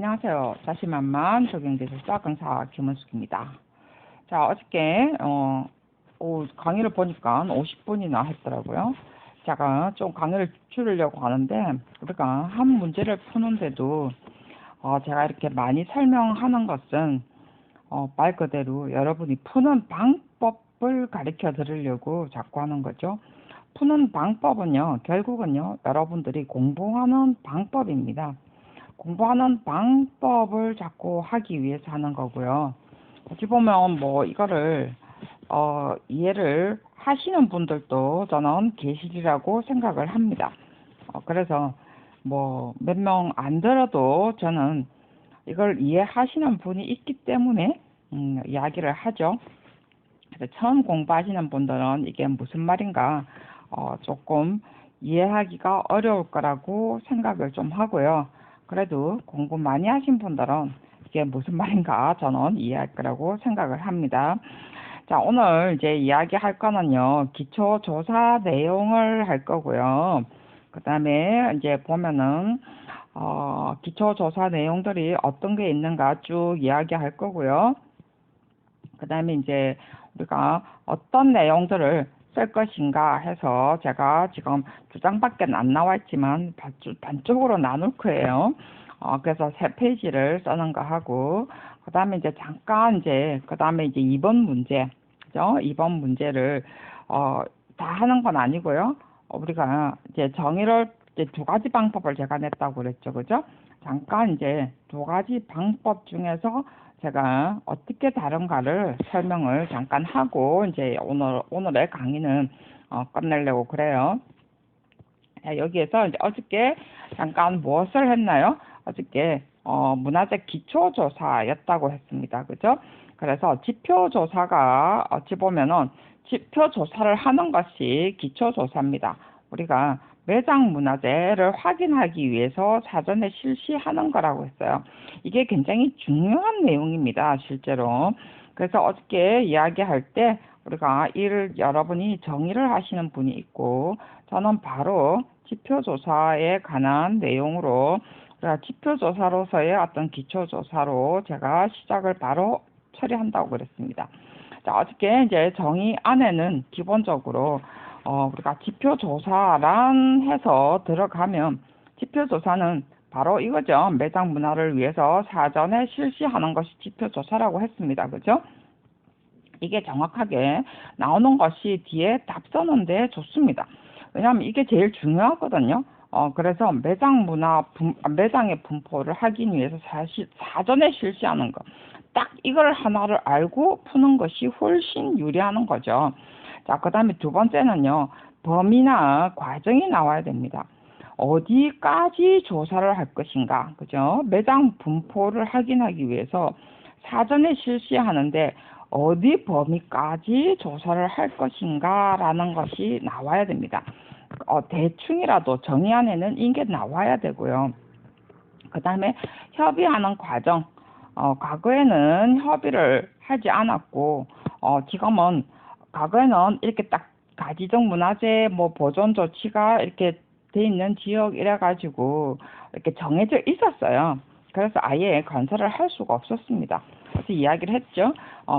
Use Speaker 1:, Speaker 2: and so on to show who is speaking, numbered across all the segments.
Speaker 1: 안녕하세요. 자신만만 적용기술사 강사 김은숙입니다. 자, 어저께 강의를 보니까 50분이나 했더라고요. 제가 좀 강의를 줄이려고 하는데 우리가 한 문제를 푸는데도 제가 이렇게 많이 설명하는 것은 말 그대로 여러분이 푸는 방법을 가르쳐 드리려고 자꾸 하는 거죠. 푸는 방법은요, 결국은요, 여러분들이 공부하는 방법입니다. 공부하는 방법을 자꾸 하기 위해서 하는 거고요. 어찌 보면 뭐 이거를 이해를 하시는 분들도 저는 계시리라고 생각을 합니다. 그래서 뭐 몇 명 안 들어도 저는 이걸 이해하시는 분이 있기 때문에 이야기를 하죠. 그래서 처음 공부하시는 분들은 이게 무슨 말인가 조금 이해하기가 어려울 거라고 생각을 좀 하고요. 그래도 공부 많이 하신 분들은 이게 무슨 말인가 저는 이해할 거라고 생각을 합니다. 자, 오늘 이제 이야기할 거는요, 기초조사 내용을 할 거고요. 그 다음에 이제 보면은, 기초조사 내용들이 어떤 게 있는가 쭉 이야기할 거고요. 그 다음에 이제 우리가 어떤 내용들을 쓸 것인가 해서 제가 지금 두 장밖에 안 나와 있지만 반쪽으로 나눌 거예요. 그래서 세 페이지를 쓰는 거 하고, 그 다음에 이제 잠깐 그 다음에 이제 2번 문제, 그죠? 2번 문제를, 다 하는 건 아니고요. 우리가 이제 정의를 이제 두 가지 방법을 제가 냈다고 그랬죠. 그죠? 잠깐 이제 두 가지 방법 중에서 제가 어떻게 다른가를 설명을 잠깐 하고 이제 오늘의 강의는 끝내려고 그래요. 자, 여기에서 이제 어저께 잠깐 무엇을 했나요? 어저께 문화재 기초조사였다고 했습니다. 그죠? 그래서 지표조사가 어찌 보면은 지표조사를 하는 것이 기초조사입니다. 우리가 매장 문화재를 확인하기 위해서 사전에 실시하는 거라고 했어요. 이게 굉장히 중요한 내용입니다, 실제로. 그래서 어저께 이야기할 때 우리가 여러분이 정의를 하시는 분이 있고, 저는 바로 지표조사에 관한 내용으로, 우리가 지표조사로서의 어떤 기초조사로 제가 시작을 바로 처리한다고 그랬습니다. 자, 어저께 이제 정의 안에는 기본적으로 우리가 지표조사란 해서 들어가면 지표조사는 바로 이거죠. 매장 문화를 위해서 사전에 실시하는 것이 지표조사라고 했습니다. 그죠? 이게 정확하게 나오는 것이 뒤에 답 써는데 좋습니다. 왜냐하면 이게 제일 중요하거든요. 그래서 매장의 분포를 하기 위해서 사전에 실시하는 거. 딱 이걸 하나를 알고 푸는 것이 훨씬 유리하는 거죠. 자, 그 다음에 두 번째는요, 범위나 과정이 나와야 됩니다. 어디까지 조사를 할 것인가, 그죠? 매장 분포를 확인하기 위해서 사전에 실시하는데 어디 범위까지 조사를 할 것인가라는 것이 나와야 됩니다. 대충이라도 정의 안에는 이게 나와야 되고요. 그 다음에 협의하는 과정, 과거에는 협의를 하지 않았고, 지금은 과거에는 이렇게 딱 가지적 문화재 뭐 보존 조치가 이렇게 돼 있는 지역 이래 가지고 이렇게 정해져 있었어요. 그래서 아예 건설을 할 수가 없었습니다. 그래서 이야기를 했죠.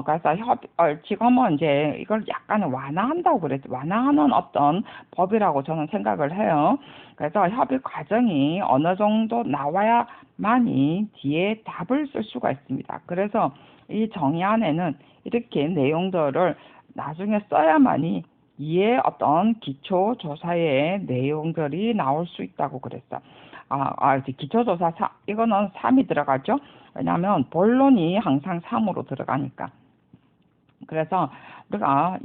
Speaker 1: 그래서 지금은 이제 이걸 약간 완화한다고 그랬죠. 완화하는 어떤 법이라고 저는 생각을 해요. 그래서 협의 과정이 어느 정도 나와야만이 뒤에 답을 쓸 수가 있습니다. 그래서 이 정의 안에는 이렇게 내용들을 나중에 써야만이 이에 어떤 기초조사의 내용들이 나올 수 있다고 그랬어. 기초조사 이거는 3이 들어가죠. 왜냐하면 본론이 항상 3으로 들어가니까. 그래서 우리가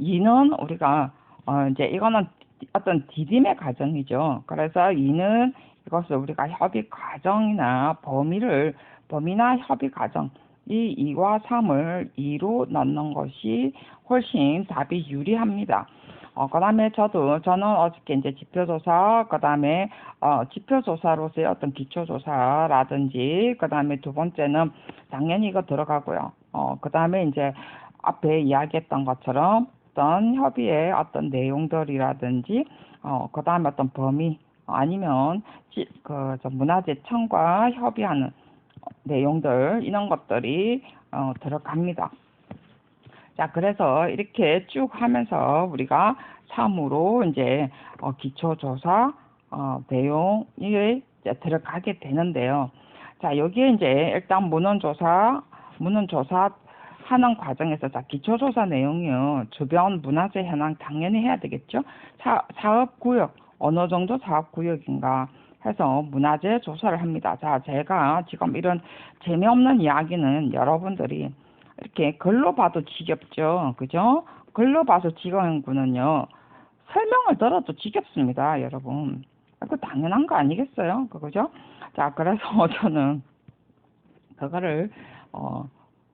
Speaker 1: 이제 이거는 어떤 디딤의 과정이죠. 그래서 이것을 우리가 협의 과정이나 범위나 협의 과정, 이 2와 3을 2로 넣는 것이 훨씬 답이 유리합니다. 그 다음에 저는 어저께 이제 지표조사, 그 다음에, 지표조사로서의 어떤 기초조사라든지, 그 다음에 두 번째는 당연히 이거 들어가고요. 그 다음에 이제 앞에 이야기했던 것처럼 어떤 협의의 어떤 내용들이라든지, 그 다음에 어떤 범위, 아니면 문화재청과 협의하는 내용들 이런 것들이 들어갑니다. 자, 그래서 이렇게 쭉 하면서 우리가 사무로 이제 기초조사 내용이 이제 들어가게 되는데요. 자, 여기에 이제 일단 문헌조사 하는 과정에서, 자, 기초조사 내용이요. 주변 문화재 현황 당연히 해야 되겠죠. 사업구역, 어느 정도 사업구역인가 해서 문화재 조사를 합니다. 자, 제가 지금 이런 재미없는 이야기는 여러분들이 이렇게 글로 봐도 지겹죠. 그죠? 글로 봐서 지겨운 거는요. 설명을 들어도 지겹습니다, 여러분. 그 당연한 거 아니겠어요? 그거죠? 자, 그래서 저는 그거를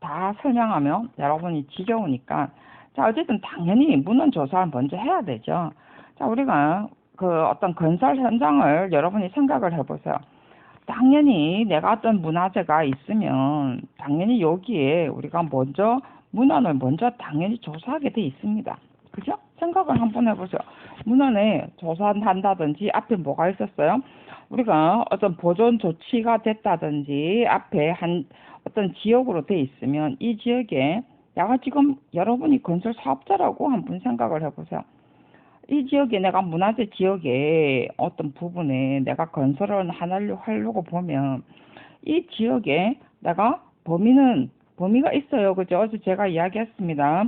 Speaker 1: 다 설명하면 여러분이 지겨우니까, 자, 어쨌든 당연히 문헌조사를 먼저 해야 되죠. 자, 우리가 그 어떤 건설 현장을 여러분이 생각을 해보세요. 당연히 내가 어떤 문화재가 있으면 당연히 여기에 우리가 먼저 문헌을 먼저 당연히 조사하게 돼 있습니다. 그죠? 생각을 한번 해보세요. 문헌에 조사한다든지 앞에 뭐가 있었어요? 우리가 어떤 보존 조치가 됐다든지 앞에 한 어떤 지역으로 돼 있으면 이 지역에 내가 지금 여러분이 건설 사업자라고 한번 생각을 해보세요. 이 지역에 내가 문화재 지역에 어떤 부분에 내가 건설을 하려고 보면 이 지역에 내가 범위가 있어요. 그죠? 어제 제가 이야기했습니다.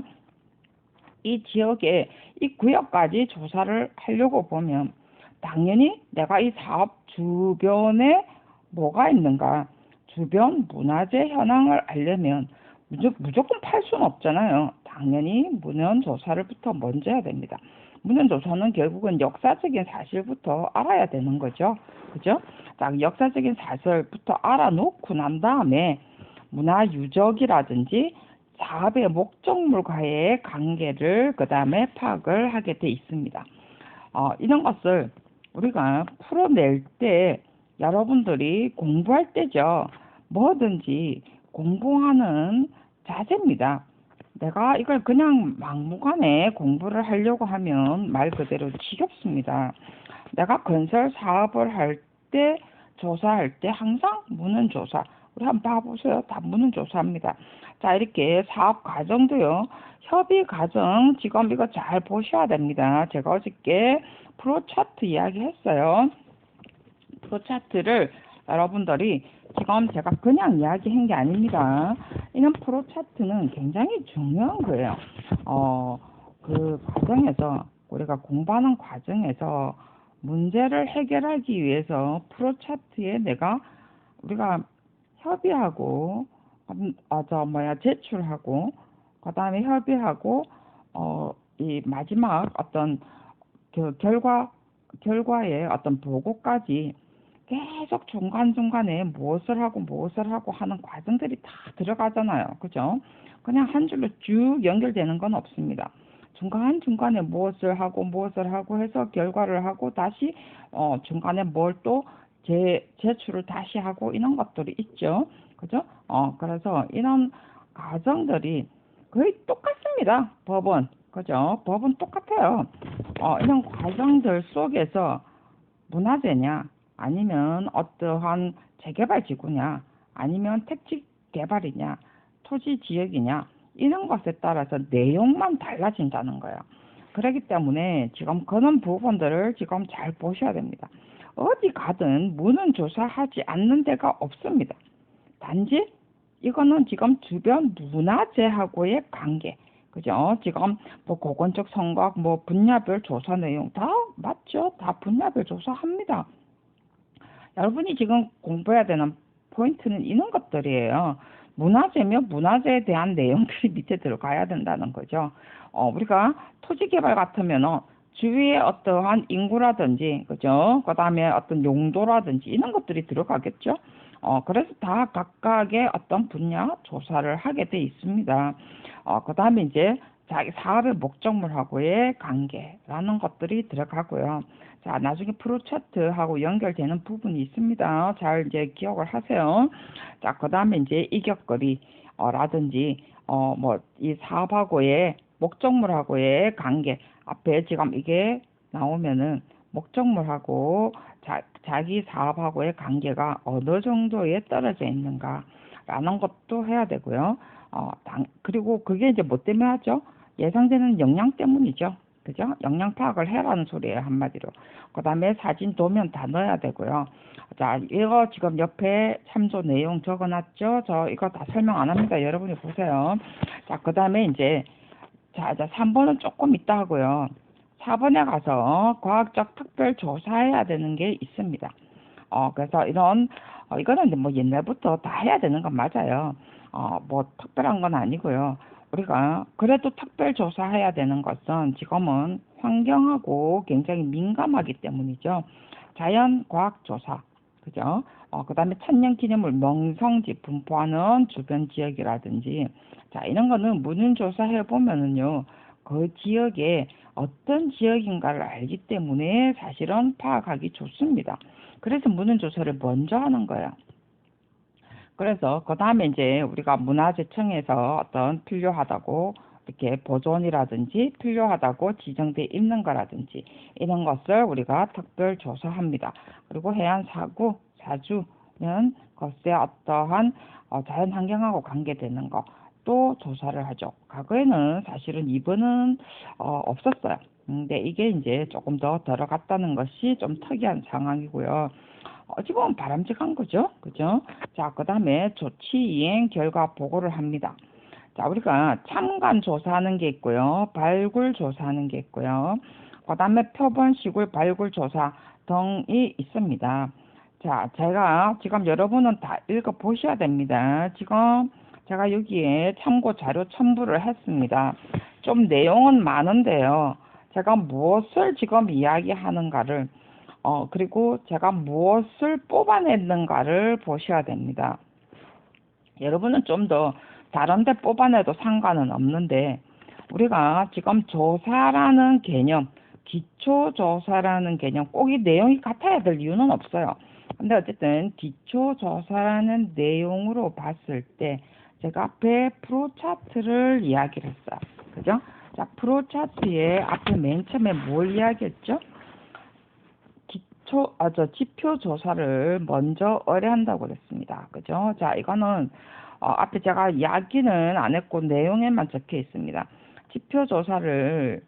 Speaker 1: 이 지역에 이 구역까지 조사를 하려고 보면 당연히 내가 이 사업 주변에 뭐가 있는가, 주변 문화재 현황을 알려면 무조건 팔 수는 없잖아요. 당연히 문헌 조사를부터 먼저 해야 됩니다. 문헌 조사는 결국은 역사적인 사실부터 알아야 되는 거죠. 그죠? 자, 역사적인 사실부터 알아놓고 난 다음에 문화 유적이라든지 사업의 목적물과의 관계를 그 다음에 파악을 하게 돼 있습니다. 이런 것을 우리가 풀어낼 때 여러분들이 공부할 때죠. 뭐든지 공부하는 자세입니다. 내가 이걸 그냥 막무가내 공부를 하려고 하면 말 그대로 지겹습니다. 내가 건설 사업을 할 때, 조사할 때 항상 문헌조사. 우리 한번 봐보세요. 다 문헌조사합니다. 자, 이렇게 사업 과정도요. 협의 과정 지금 이거 잘 보셔야 됩니다. 제가 어저께 프로차트 이야기했어요. 프로차트를 여러분들이 지금 제가 그냥 이야기한 게 아닙니다. 이런 프로차트는 굉장히 중요한 거예요. 그 과정에서 우리가 공부하는 과정에서 문제를 해결하기 위해서 프로차트에 우리가 협의하고 제출하고 그다음에 협의하고 이 마지막 어떤 그 결과의 어떤 보고까지 계속 중간중간에 무엇을 하고 하는 과정들이 다 들어가잖아요. 그죠? 그냥 한 줄로 쭉 연결되는 건 없습니다. 중간중간에 무엇을 하고 해서 결과를 하고 다시 중간에 뭘 또 제출을 다시 하고 이런 것들이 있죠. 그죠? 그래서 이런 과정들이 거의 똑같습니다. 법은. 그죠? 법은 똑같아요. 이런 과정들 속에서 문화재냐, 아니면 어떠한 재개발 지구냐, 아니면 택지 개발이냐, 토지 지역이냐, 이런 것에 따라서 내용만 달라진다는 거예요. 그렇기 때문에 지금 그런 부분들을 지금 잘 보셔야 됩니다. 어디 가든 문헌조사하지 않는 데가 없습니다. 단지 이거는 지금 주변 문화재하고의 관계, 그죠? 지금 뭐 고건적 성곽, 뭐 분야별 조사 내용 다 맞죠? 다 분야별 조사합니다. 여러분이 지금 공부해야 되는 포인트는 이런 것들이에요. 문화재면 문화재에 대한 내용들이 밑에 들어가야 된다는 거죠. 우리가 토지 개발 같으면 주위에 어떠한 인구라든지, 그죠? 그 다음에 어떤 용도라든지 이런 것들이 들어가겠죠. 그래서 다 각각의 어떤 분야 조사를 하게 돼 있습니다. 그 다음에 이제 자기 사업의 목적물하고의 관계라는 것들이 들어가고요. 자, 나중에 프로차트하고 연결되는 부분이 있습니다. 잘 이제 기억을 하세요. 자, 그 다음에 이제 이격거리, 라든지, 뭐, 이 사업하고의 목적물하고의 관계. 앞에 지금 이게 나오면은 목적물하고, 자, 자기 사업하고의 관계가 어느 정도에 떨어져 있는가라는 것도 해야 되고요. 그리고 그게 이제 뭐 때문에 하죠? 예상되는 역량 때문이죠. 그죠? 역량 파악을 해라는 소리예요, 한마디로. 그 다음에 사진, 도면 다 넣어야 되고요. 자, 이거 지금 옆에 참조 내용 적어놨죠? 저 이거 다 설명 안 합니다. 여러분이 보세요. 자, 그 다음에 이제, 자, 3번은 조금 있다 하고요. 4번에 가서 과학적 특별 조사해야 되는 게 있습니다. 그래서 이거는 뭐 옛날부터 다 해야 되는 건 맞아요. 뭐 특별한 건 아니고요. 우리가 그래도 특별 조사해야 되는 것은 지금은 환경하고 굉장히 민감하기 때문이죠. 자연 과학 조사, 그죠? 그다음에 천년기념물 명성지 분포하는 주변 지역이라든지, 자, 이런 거는 문헌 조사해 보면은요, 그 지역에 어떤 지역인가를 알기 때문에 사실은 파악하기 좋습니다. 그래서 문헌 조사를 먼저 하는 거예요. 그래서 그 다음에 이제 우리가 문화재청에서 어떤 필요하다고 이렇게 보존이라든지 필요하다고 지정돼 있는 거라든지 이런 것을 우리가 특별 조사합니다. 그리고 해안 사구, 사주는 것에 어떠한 자연 환경하고 관계되는 거 또 조사를 하죠. 과거에는 사실은 2번은 없었어요. 근데 이게 이제 조금 더 들어갔다는 것이 좀 특이한 상황이고요. 어찌 보면 바람직한 거죠. 그죠? 자, 그 다음에 조치 이행 결과 보고를 합니다. 자, 우리가 참관 조사하는 게 있고요. 발굴 조사하는 게 있고요. 그 다음에 표본 시굴 발굴 조사 등이 있습니다. 자, 제가 지금 여러분은 다 읽어 보셔야 됩니다. 지금 제가 여기에 참고 자료 첨부를 했습니다. 좀 내용은 많은데요. 제가 무엇을 지금 이야기하는가를 그리고 제가 무엇을 뽑아냈는가를 보셔야 됩니다. 여러분은 좀 더 다른 데 뽑아내도 상관은 없는데 우리가 지금 조사라는 개념, 기초조사라는 개념 꼭 이 내용이 같아야 될 이유는 없어요. 근데 어쨌든 기초조사라는 내용으로 봤을 때 제가 앞에 프로차트를 이야기를 했어요. 그죠? 자, 프로차트에 앞에 맨 처음에 뭘 이야기했죠? 지표 조사를 먼저 의뢰한다고 그랬습니다. 그죠? 자, 이거는 앞에 제가 이야기는 안 했고 내용에만 적혀 있습니다. 지표 조사를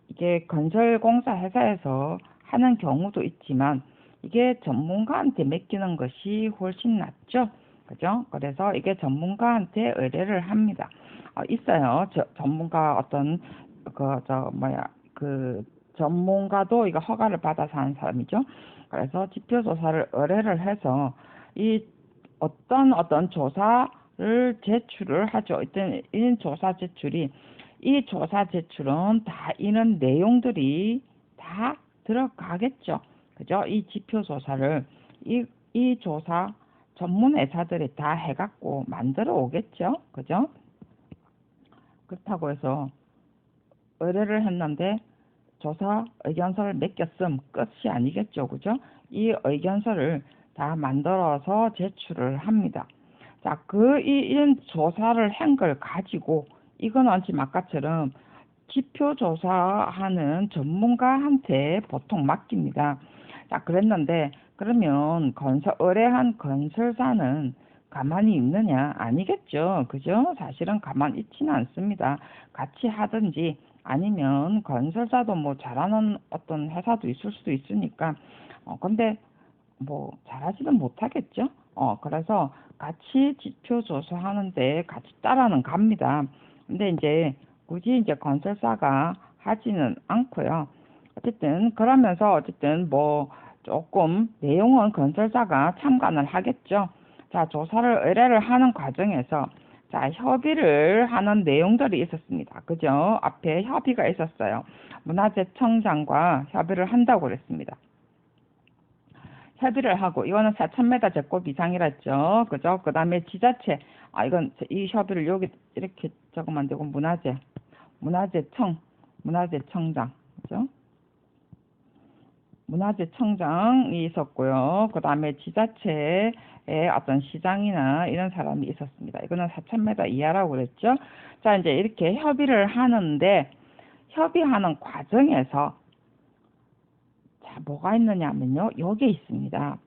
Speaker 1: 이게 건설공사 회사에서 하는 경우도 있지만 이게 전문가한테 맡기는 것이 훨씬 낫죠. 그죠? 그래서 이게 전문가한테 의뢰를 합니다. 있어요. 전문가 어떤 전문가도 이거 허가를 받아서 하는 사람이죠. 그래서 지표 조사를 의뢰를 해서 이 어떤 조사를 제출을 하죠. 이때 이 조사 제출은 다 이런 내용들이 다 들어가겠죠. 그죠? 이 지표 조사를 이 조사 전문 회사들이 다 해갖고 만들어 오겠죠. 그죠? 그렇다고 해서 의뢰를 했는데 조사 의견서를 맡겼음 끝이 아니겠죠. 그죠? 이 의견서를 다 만들어서 제출을 합니다. 자, 이런 조사를 한 걸 가지고 이거는 지금 아까처럼 지표 조사하는 전문가한테 보통 맡깁니다. 자, 그랬는데 그러면 의뢰한 건설사는 가만히 있느냐? 아니겠죠. 그죠? 사실은 가만히 있지는 않습니다. 같이 하든지 아니면 건설사도 뭐 잘하는 어떤 회사도 있을 수도 있으니까 근데 뭐 잘하지는 못하겠죠. 그래서 같이 지표 조사하는데 같이 따라는 갑니다. 근데 이제 굳이 이제 건설사가 하지는 않고요. 어쨌든 그러면서 어쨌든 뭐 조금 내용은 건설사가 참관을 하겠죠. 자, 조사를 의뢰를 하는 과정에서 자, 협의를 하는 내용들이 있었습니다. 그죠? 앞에 협의가 있었어요. 문화재청장과 협의를 한다고 그랬습니다. 협의를 하고 이거는 4,000m 제곱 이상이랬죠. 그죠? 그 다음에 지자체 이건 이 협의를 여기 이렇게 적으면 안 되고 문화재청장 그죠? 문화재청장이 있었고요. 그 다음에 지자체의 어떤 시장이나 이런 사람이 있었습니다. 이거는 4,000m 이하라고 그랬죠. 자, 이제 이렇게 협의를 하는데 협의하는 과정에서 자, 자, 뭐가 있느냐면요. 여기에 있습니다.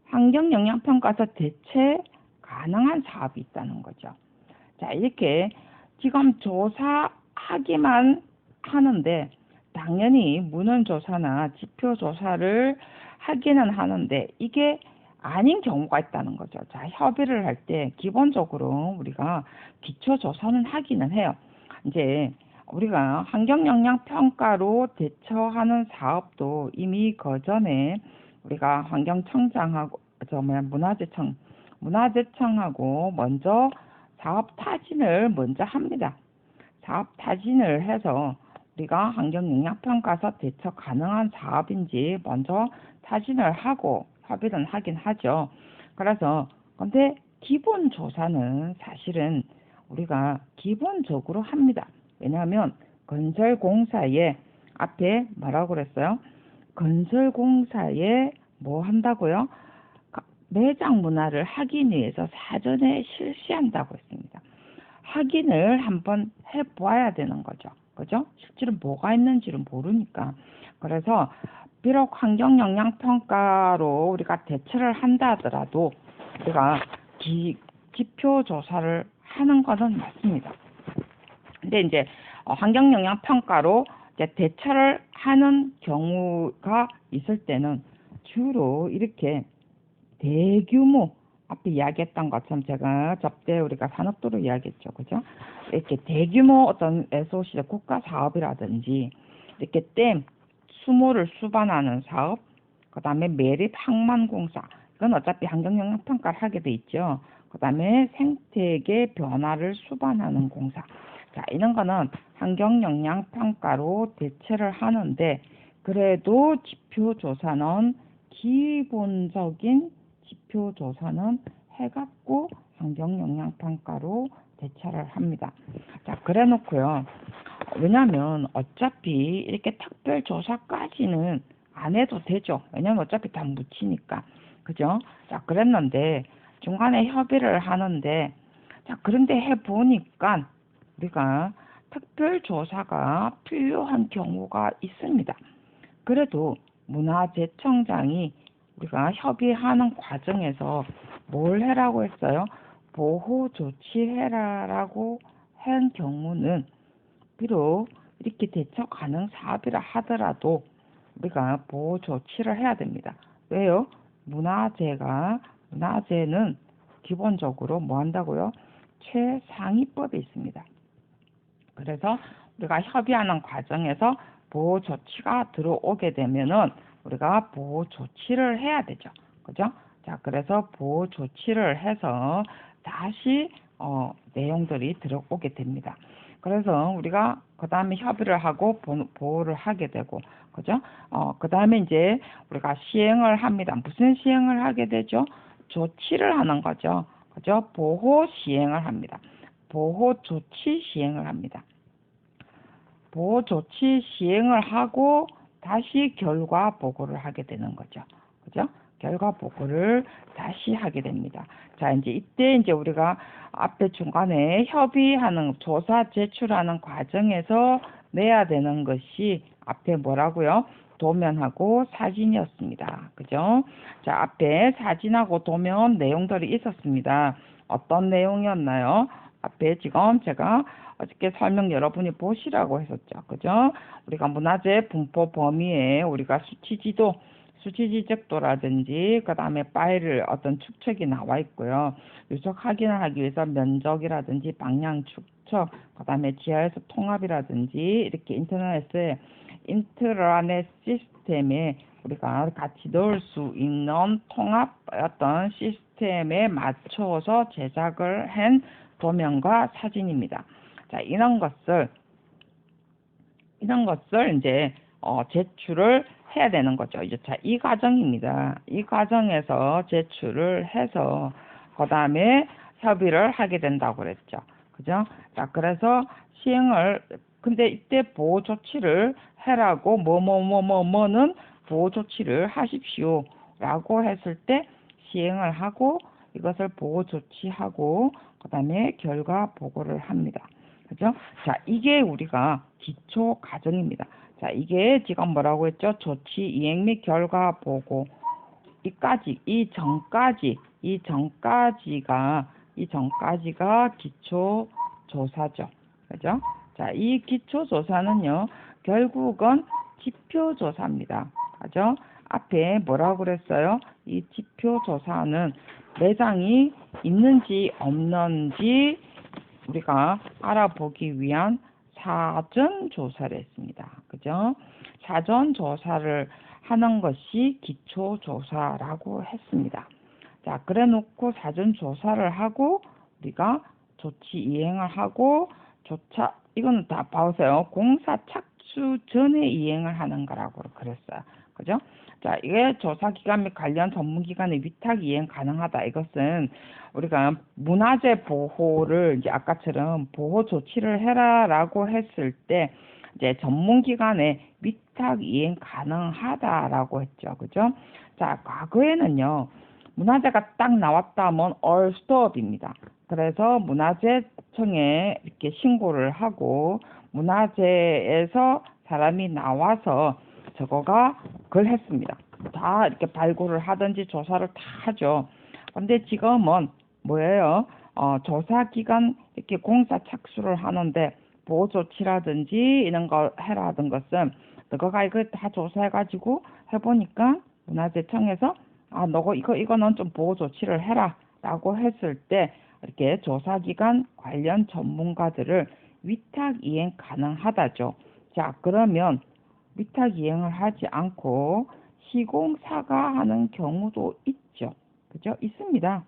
Speaker 1: 환경영향평가서 대체 가능한 사업이 있다는 거죠. 자, 이렇게 지금 조사하기만 하는데 당연히 문헌조사나 지표조사를 하기는 하는데 이게 아닌 경우가 있다는 거죠. 자, 협의를 할 때 기본적으로 우리가 기초조사는 하기는 해요. 이제 우리가 환경영향평가로 대처하는 사업도 이미 그 전에 우리가 환경청장하고 문화재청하고 먼저 사업 타진을 먼저 합니다. 사업 타진을 해서 우리가 환경영향평가서 대처 가능한 사업인지 먼저 타진을 하고 협의는 하긴 하죠. 그래서 근데 기본 조사는 사실은 우리가 기본적으로 합니다. 왜냐하면 건설공사에 앞에 뭐라고 그랬어요? 건설공사에 뭐 한다고요? 매장 문화를 확인위해서 사전에 실시한다고 했습니다. 확인을 한번 해보아야 되는 거죠. 그죠? 실제로 뭐가 있는지를 모르니까. 그래서 비록 환경영향평가로 우리가 대처를 한다 하더라도 우리가 지표조사를 하는 것은 맞습니다. 근데 이제 환경영향평가로 이제 대처를 하는 경우가 있을 때는 주로 이렇게 대규모 앞에 이야기했던 것처럼 제가 접대 우리가 산업도로 이야기했죠. 그죠? 이렇게 대규모 어떤 SOC 국가 사업이라든지 이렇게 댐 수모를 수반하는 사업, 그 다음에 매립 항만공사, 이건 어차피 환경영향평가를 하게 돼 있죠. 그 다음에 생태계 변화를 수반하는 공사. 자, 이런 거는 환경영향평가로 대체를 하는데 그래도 지표조사는 기본적인 지표조사는 해갖고 환경영향평가로 대처를 합니다. 자, 그래 놓고요. 왜냐면 어차피 이렇게 특별조사까지는 안 해도 되죠. 왜냐면 어차피 다 묻히니까. 그죠? 자, 그랬는데 중간에 협의를 하는데 자, 그런데 해보니까 우리가 특별조사가 필요한 경우가 있습니다. 그래도 문화재청장이 우리가 협의하는 과정에서 뭘 해라고 했어요? 보호 조치해라라고 한 경우는 비록 이렇게 대처 가능 사업이라 하더라도 우리가 보호 조치를 해야 됩니다. 왜요? 문화재는 기본적으로 뭐 한다고요? 최상위법에 있습니다. 그래서 우리가 협의하는 과정에서 보호 조치가 들어오게 되면은 우리가 보호 조치를 해야 되죠. 그죠? 자, 그래서 보호 조치를 해서 다시 내용들이 들어오게 됩니다. 그래서 우리가 그 다음에 협의를 하고 보호를 하게 되고, 그죠? 그 다음에 이제 우리가 시행을 합니다. 무슨 시행을 하게 되죠? 조치를 하는 거죠. 그죠? 보호 시행을 합니다. 보호 조치 시행을 합니다. 보호 조치 시행을 하고 다시 결과 보고를 하게 되는 거죠. 그죠? 결과 보고를 다시 하게 됩니다. 자, 이때 우리가 앞에 중간에 협의하는 조사 제출하는 과정에서 내야 되는 것이 앞에 뭐라고요? 도면하고 사진이었습니다. 그죠? 자, 앞에 사진하고 도면 내용들이 있었습니다. 어떤 내용이었나요? 앞에 지금 제가 어저께 설명 여러분이 보시라고 했었죠. 그죠? 우리가 문화재 분포 범위에 우리가 수치지적도라든지 그 다음에 파일을 어떤 축척이 나와 있고요. 유적 확인을 하기 위해서 면적이라든지 방향 축척, 그 다음에 지하에서 통합이라든지 이렇게 인트라넷 시스템에 우리가 같이 넣을 수 있는 통합 어떤 시스템에 맞춰서 제작을 한 도면과 사진입니다. 자, 이런 것을 이제 제출을 해야 되는 거죠. 이제 자, 이 과정입니다. 이 과정에서 제출을 해서 그 다음에 협의를 하게 된다고 그랬죠. 그죠? 자, 그래서 근데 이때 보호 조치를 해라고 뭐는 보호 조치를 하십시오 라고 했을 때 시행을 하고 이것을 보호 조치하고 그 다음에 결과 보고를 합니다. 그죠? 자, 이게 우리가 기초 과정입니다. 자, 이게 지금 뭐라고 했죠? 조치 이행 및 결과 보고. 이 전까지가 기초 조사죠. 그죠? 자, 이 기초 조사는요, 결국은 지표 조사입니다. 그죠? 앞에 뭐라고 그랬어요? 이 지표 조사는 매장이 있는지 없는지 우리가 알아보기 위한 사전 조사를 했습니다. 그죠? 사전 조사를 하는 것이 기초 조사라고 했습니다. 자, 그래 놓고 사전 조사를 하고 우리가 조치 이행을 하고 이거는 다 봐보세요. 공사 착수 전에 이행을 하는 거라고 그랬어요. 그죠? 자, 이게 조사기관 및 관련 전문기관의 위탁 이행 가능하다. 이것은 우리가 문화재 보호를 이제 아까처럼 보호 조치를 해라라고 했을 때 이제 전문기관의 위탁 이행 가능하다라고 했죠. 그죠? 자, 과거에는요. 문화재가 딱 나왔다면 all stop입니다. 그래서 문화재청에 이렇게 신고를 하고 문화재에서 사람이 나와서 저거가 그걸 했습니다. 다 이렇게 발굴을 하든지 조사를 다 하죠. 근데 지금은 뭐예요? 조사기관 이렇게 공사 착수를 하는데 보호조치라든지 이런 거 해라던 것은 너가 이거 다 조사해가지고 해보니까 문화재청에서 너가 이거는 좀 보호조치를 해라 라고 했을 때 이렇게 조사기관 관련 전문가들을 위탁 이행 가능하다죠. 자, 그러면 위탁 이행을 하지 않고 시공사가 하는 경우도 있죠. 그죠? 있습니다.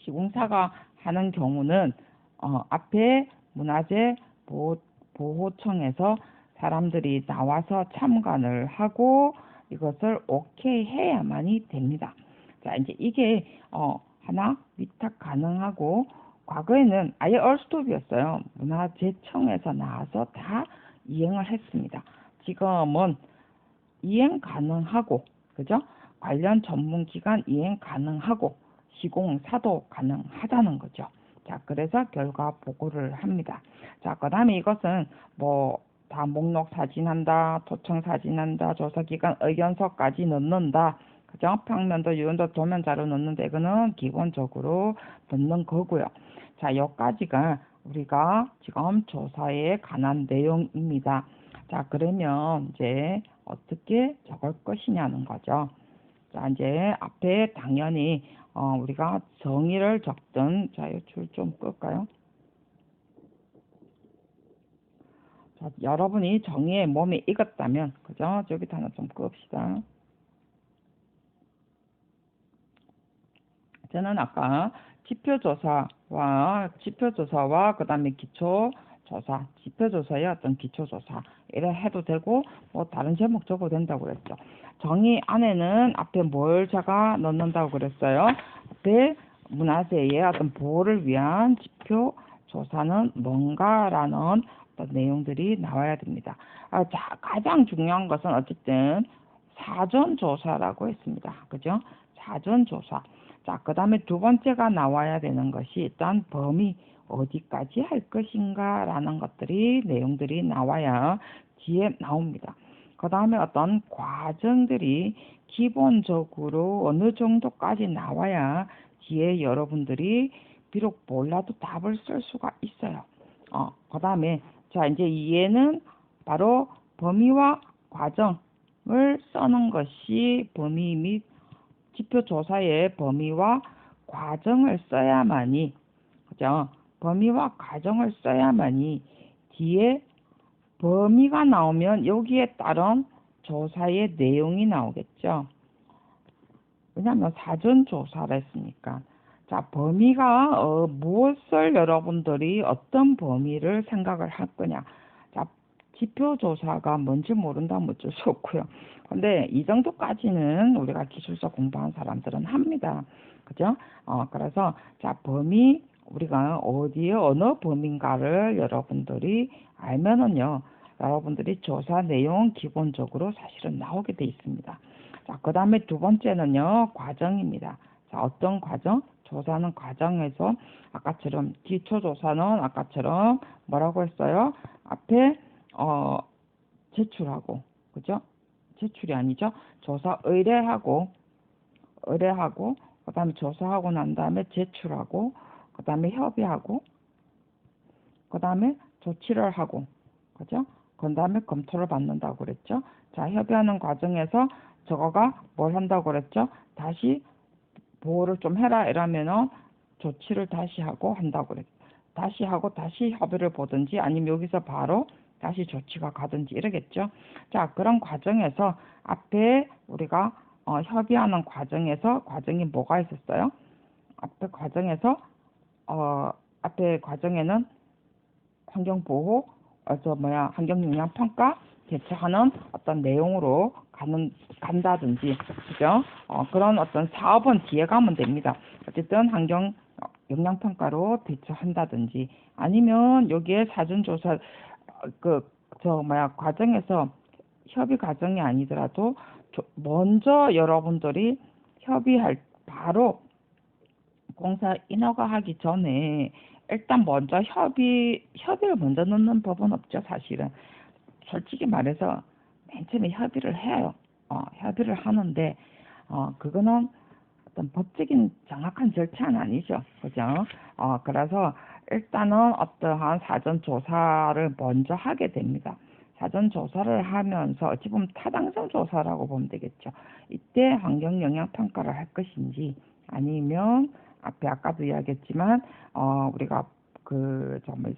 Speaker 1: 시공사가 하는 경우는 앞에 문화재 보호청에서 사람들이 나와서 참관을 하고 이것을 오케이 해야만이 됩니다. 자, 이제 이게 하나 위탁 가능하고 과거에는 아예 얼스톱이었어요. 문화재청에서 나와서 다 이행을 했습니다. 지금은 이행 가능하고, 그죠? 관련 전문기관 이행 가능하고, 시공사도 가능하다는 거죠. 자, 그래서 결과 보고를 합니다. 자, 그 다음에 이것은 다 목록 사진한다, 도청 사진한다, 조사기관 의견서까지 넣는다. 그죠? 평면도, 유연도, 도면 자료 넣는데 이거는 기본적으로 넣는 거고요. 자, 여기까지가 우리가 지금 조사에 관한 내용입니다. 자, 그러면 이제 어떻게 적을 것이냐는 거죠. 자, 이제 앞에 당연히 우리가 정의를 적든, 자, 이 줄 좀 끌까요? 자, 여러분이 정의에 몸이 익었다면, 그죠? 저기다 하나 좀 끕시다. 저는 아까 지표조사와 그 다음에 기초조사, 지표조사의 어떤 기초조사 이래 해도 되고 다른 제목 적어도 된다고 그랬죠. 정의 안에는 앞에 뭘 제가 넣는다고 그랬어요. 앞에 문화재의 어떤 보호를 위한 지표조사는 뭔가라는 어떤 내용들이 나와야 됩니다. 자, 가장 중요한 것은 어쨌든 사전조사라고 했습니다. 그죠? 사전조사. 자, 그 다음에 두 번째가 나와야 되는 것이 일단 범위 어디까지 할 것인가 라는 것들이 내용들이 나와야 뒤에 나옵니다. 그 다음에 어떤 과정들이 기본적으로 어느 정도까지 나와야 뒤에 여러분들이 비록 몰라도 답을 쓸 수가 있어요. 그 다음에 자, 이제 이해는 바로 범위와 과정을 써는 것이 범위 및 지표조사의 범위와 과정을 써야만이, 그죠? 범위와 과정을 써야만이 뒤에 범위가 나오면 여기에 따른 조사의 내용이 나오겠죠. 왜냐하면 사전조사를 했으니까. 자, 범위가 무엇을 여러분들이 어떤 범위를 생각을 할 거냐. 자, 지표조사가 뭔지 모른다면 어쩔 수 없고요. 근데 이 정도까지는 우리가 기술서 공부한 사람들은 합니다. 그죠? 그래서 자, 범위 우리가 어디에 어느 범위인가를 여러분들이 알면은요. 여러분들이 조사 내용 기본적으로 사실은 나오게 돼 있습니다. 자, 그 다음에 두 번째는요. 과정입니다. 자, 어떤 과정? 조사는 과정에서 아까처럼 기초조사는 아까처럼 뭐라고 했어요? 앞에 제출하고, 그죠? 제출이 아니죠. 조사 의뢰하고, 그 다음에 조사하고 난 다음에 제출하고, 그 다음에 협의하고, 그 다음에 조치를 하고, 그죠? 그 다음에 검토를 받는다고 그랬죠. 자, 협의하는 과정에서 저거가 뭘 한다고 그랬죠? 다시 보호를 좀 해라 이러면은 조치를 다시 하고 한다고 그랬죠. 다시 하고 다시 협의를 보든지 아니면 여기서 바로 다시 조치가 가든지 이러겠죠. 자, 그런 과정에서 앞에 우리가 협의하는 과정에서 과정이 뭐가 있었어요? 앞에 과정에서 어, 앞에 과정에는 환경보호, 환경영향평가 개최하는 어떤 내용으로 간다든지, 그죠? 그런 어떤 사업은 뒤에 가면 됩니다. 어쨌든 환경 영향평가로 대처한다든지, 아니면 여기에 사전조사, 과정에서 협의 과정이 아니더라도, 먼저 여러분들이 바로 공사 인허가 하기 전에 일단 먼저 협의를 먼저 넣는 법은 없죠, 사실은. 솔직히 말해서 맨 처음에 협의를 해요. 협의를 하는데, 그거는 어떤 법적인 정확한 절차는 아니죠. 그죠? 그래서 일단은 어떠한 사전 조사를 먼저 하게 됩니다. 사전 조사를 하면서 어찌 보면 타당성 조사라고 보면 되겠죠. 이때 환경 영향 평가를 할 것인지, 아니면 앞에 아까도 이야기했지만 우리가 정말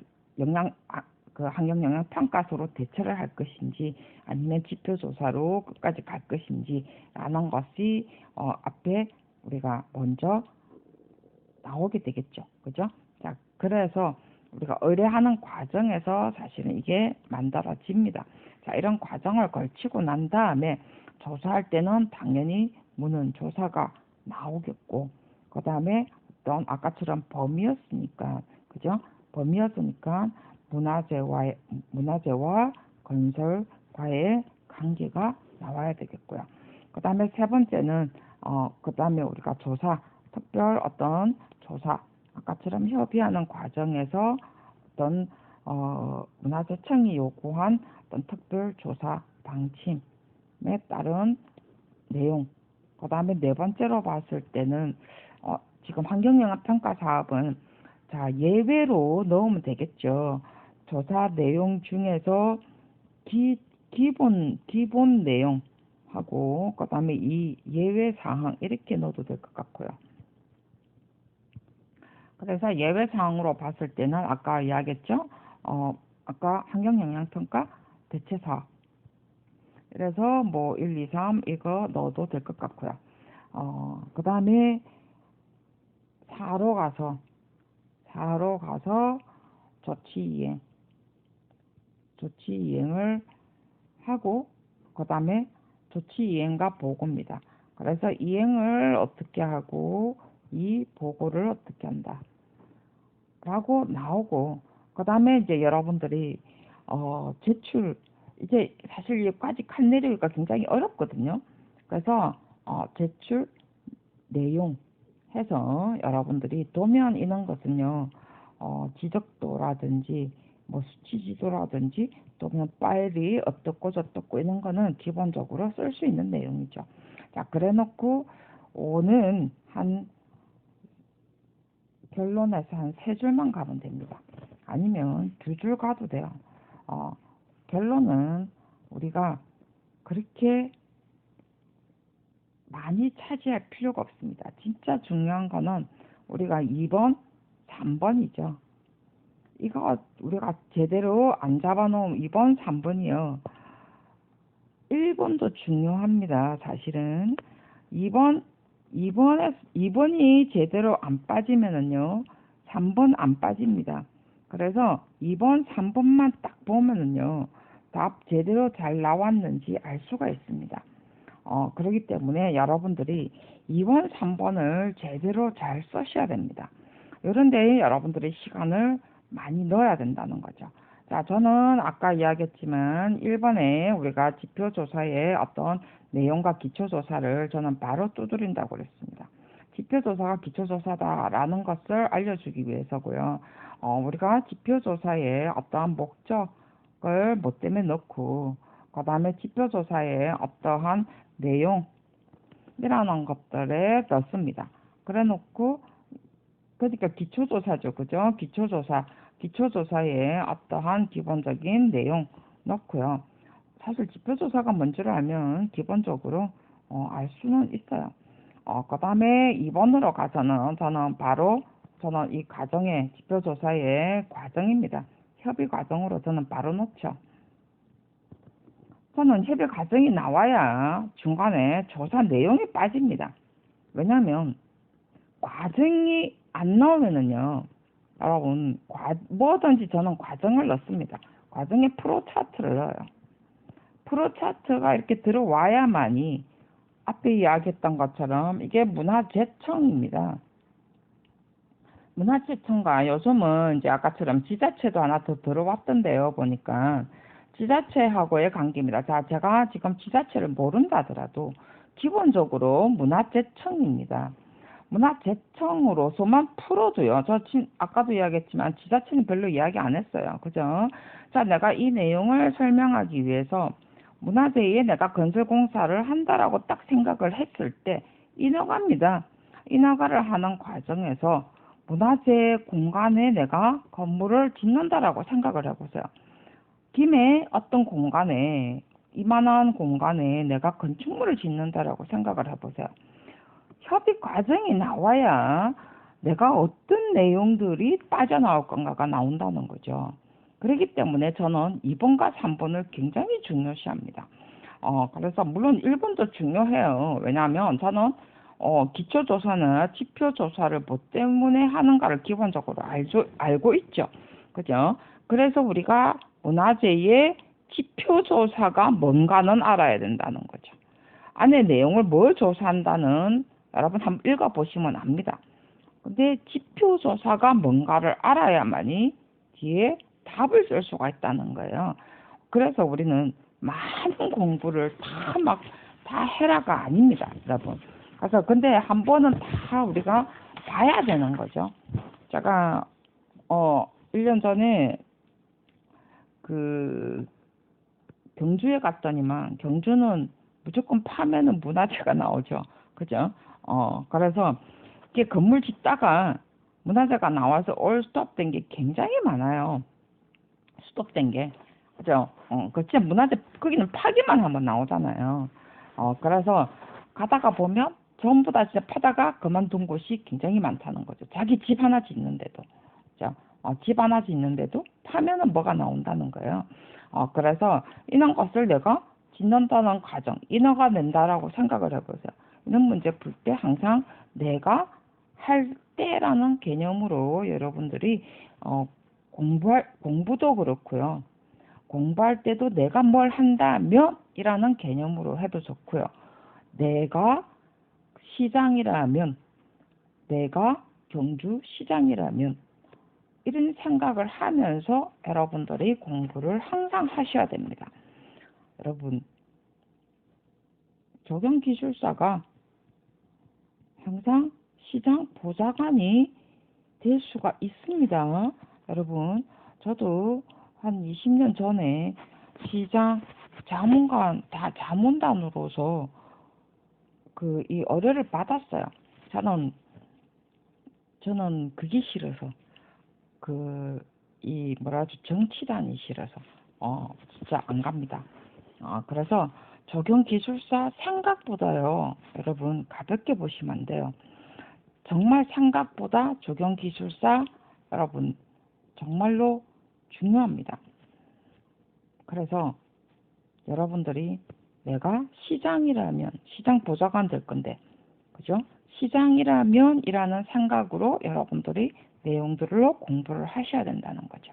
Speaker 1: 환경 영향 평가서로 대처를 할 것인지, 아니면 지표 조사로 끝까지 갈 것인지라는 것이 앞에 우리가 먼저 나오게 되겠죠. 그죠? 자, 그래서 우리가 의뢰하는 과정에서 사실은 이게 만들어집니다. 자, 이런 과정을 걸치고 난 다음에 조사할 때는 당연히 무는 조사가 나오겠고, 그 다음에 어떤 아까처럼 범위였으니까, 그죠? 범위였으니까 문화재와 건설과의 관계가 나와야 되겠고요. 그 다음에 세 번째는 그 다음에 우리가 특별 어떤 조사, 아까처럼 협의하는 과정에서 어떤 문화재청이 요구한 어떤 특별 조사 방침에 따른 내용. 그 다음에 네 번째로 봤을 때는 지금 환경영향평가 사업은 자, 예외로 넣으면 되겠죠. 조사 내용 중에서 기본 내용하고, 그 다음에 이 예외 사항 이렇게 넣어도 될 것 같고요. 그래서 예외 사항으로 봤을 때는 아까 이야기했죠. 아까 환경영향평가 대체사업. 그래서 뭐 1, 2, 3 이거 넣어도 될 것 같고요. 그 다음에 4로 가서 조치 이행을 하고, 그 다음에 조치 이행과 보고입니다. 그래서 이행을 어떻게 하고 이 보고를 어떻게 한다 라고 나오고, 그 다음에 이제 여러분들이 제출, 이제 사실 여기까지 칸 내리기가 굉장히 어렵거든요. 그래서 제출 내용 해서 여러분들이 도면 이런 것은요, 지적도라든지 뭐 수치 지도라든지 또는 파일이 어떻고 저떻고 이런 거는 기본적으로 쓸 수 있는 내용이죠. 자, 그래 놓고 오는 한 결론에서 한 3줄만 가면 됩니다. 아니면 2줄 가도 돼요. 결론은 우리가 그렇게 많이 차지할 필요가 없습니다. 진짜 중요한 거는 우리가 2번, 3번이죠. 이거 우리가 제대로 안 잡아놓으면 2번, 3번이요. 1번도 중요합니다. 사실은 2번이 제대로 안 빠지면은요, 3번 안 빠집니다. 그래서 2번, 3번만 딱 보면은요, 답 제대로 잘 나왔는지 알 수가 있습니다. 그렇기 때문에 여러분들이 2번, 3번을 제대로 잘 쓰셔야 됩니다. 이런 데에 여러분들의 시간을 많이 넣어야 된다는 거죠. 자, 저는 아까 이야기했지만 1번에 우리가 지표조사의 어떤 내용과 기초조사를 저는 바로 두드린다고 그랬습니다. 지표조사가 기초조사다라는 것을 알려주기 위해서고요. 우리가 지표조사의 어떠한 목적을 뭐 때문에 넣고, 그 다음에 지표조사에 어떠한 내용이라는 것들에 넣습니다. 그래 놓고, 그러니까 기초조사죠. 그죠? 기초조사에 어떠한 기본적인 내용 넣고요. 사실 지표조사가 뭔지를 알면 기본적으로 알 수는 있어요. 그 다음에 2번으로 가서는 저는 이 과정의 지표조사의 과정입니다. 협의 과정으로 저는 바로 놓죠. 저는 협의 과정이 나와야 중간에 조사 내용이 빠집니다. 왜냐하면 과정이 안 나오면은요, 여러분, 뭐든지 저는 과정을 넣습니다. 과정에 프로 차트를 넣어요. 프로 차트가 이렇게 들어와야만이 앞에 이야기했던 것처럼 이게 문화재청입니다. 문화재청과 요즘은 이제 아까처럼 지자체도 하나 더 들어왔던데요. 보니까 지자체하고의 관계입니다. 자, 제가 지금 지자체를 모른다 하더라도 기본적으로 문화재청입니다. 문화재청으로서만 풀어줘요. 아까도 이야기했지만 지자체는 별로 이야기 안 했어요. 그죠? 자, 내가 이 내용을 설명하기 위해서 문화재에 내가 건설공사를 한다라고 딱 생각을 했을 때 인허가입니다. 인허가를 하는 과정에서 문화재 공간에 내가 건물을 짓는다라고 생각을 해보세요. 김에 어떤 공간에, 이만한 공간에 내가 건축물을 짓는다라고 생각을 해보세요. 협의 과정이 나와야 내가 어떤 내용들이 빠져나올 건가가 나온다는 거죠. 그렇기 때문에 저는 2번과 3번을 굉장히 중요시합니다. 그래서 물론 1번도 중요해요. 왜냐하면 저는 기초조사나 지표조사를 뭐 때문에 하는가를 기본적으로 알고 있죠. 그죠? 그래서 우리가 문화재의 지표조사가 뭔가는 알아야 된다는 거죠. 안에 내용을 뭘 조사한다는 여러분 한번 읽어보시면 압니다. 근데 지표조사가 뭔가를 알아야만이 뒤에 답을 쓸 수가 있다는 거예요. 그래서 우리는 많은 공부를 다 해라가 아닙니다, 여러분. 그래서 근데 한 번은 다 우리가 봐야 되는 거죠. 제가 1년 전에 그 경주에 갔더니만 경주는 무조건 파면은 문화재가 나오죠. 그죠? 그래서 이게 건물 짓다가 문화재가 나와서 올 스톱된 게 굉장히 많아요. 스톱된 게. 그죠? 그 진짜 문화재, 거기는 파기만 하면 나오잖아요. 그래서 가다가 보면 전부 다 진짜 파다가 그만둔 곳이 굉장히 많다는 거죠. 자기 집 하나 짓는데도. 그죠? 집 하나 짓는데도 파면은 뭐가 나온다는 거예요. 그래서 이런 것을 내가 짓는다는 과정, 인허가 낸다라고 생각을 해보세요. 이런 문제 풀 때 항상 내가 할 때라는 개념으로 여러분들이 공부도 그렇고요. 공부할 때도 내가 뭘 한다면 이라는 개념으로 해도 좋고요. 내가 시장이라면, 내가 경주 시장이라면 이런 생각을 하면서 여러분들이 공부를 항상 하셔야 됩니다. 여러분, 조경기술사가 항상 시장 보좌관이 될 수가 있습니다. 여러분, 저도 한 20년 전에 시장 자문단으로서 이 의뢰를 받았어요. 저는 그게 싫어서 정치단이 싫어서 진짜 안 갑니다. 그래서 적용기술사 생각보다요, 여러분 가볍게 보시면 안 돼요. 정말 생각보다 적용기술사 여러분 정말로 중요합니다. 그래서 여러분들이 내가 시장이라면 시장 보좌관 될 건데, 그죠? 시장이라면 이라는 생각으로 여러분들이 내용들로 공부를 하셔야 된다는 거죠.